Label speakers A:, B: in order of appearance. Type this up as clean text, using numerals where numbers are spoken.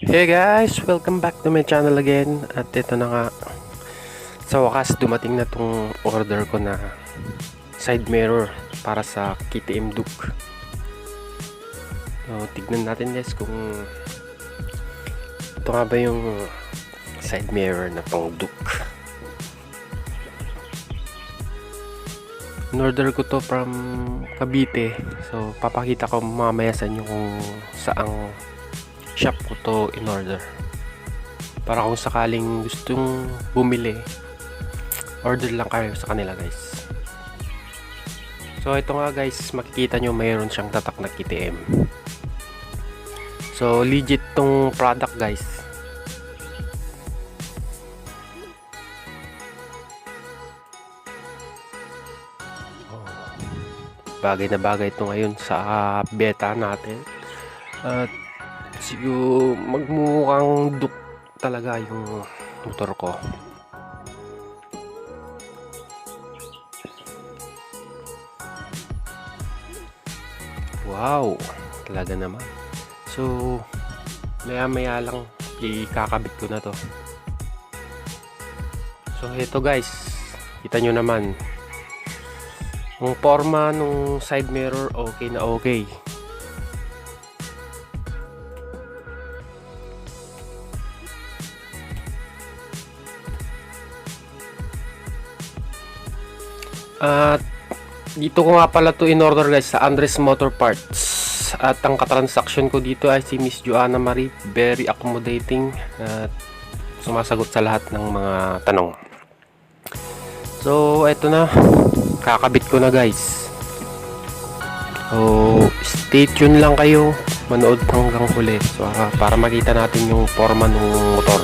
A: Hey guys! Welcome back to my channel again. At ito na nga, sa wakas dumating na tong order ko na side mirror para sa KTM Duke. So, tignan natin guys kung ito nga ba yung side mirror na tong Duke. In-order ko to from Cavite. So papakita ko mamaya sa inyo kung saang shop ko to in-order, para kung sakaling gustong bumili, order lang kayo sa kanila guys. So ito nga guys, makikita nyo mayroon siyang tatak na KTM. So legit tong product guys. Bagay na bagay ito ngayon sa beta natin. At siguro magmukhang Duke talaga yung motor ko. Wow, talaga naman. So maya lang ikakabit ko na to. So ito guys, kita nyo naman yung porma nung side mirror, okay na okay. At dito ko nga pala to in order guys sa Andres Motor Parts. At ang katransaction ko dito ay si Miss Joanna Marie, very accommodating at sumasagot sa lahat ng mga tanong. So eto na, kakabit ko na guys. So stay tuned lang kayo, manood hanggang huli, so, para makita natin yung forma ng motor.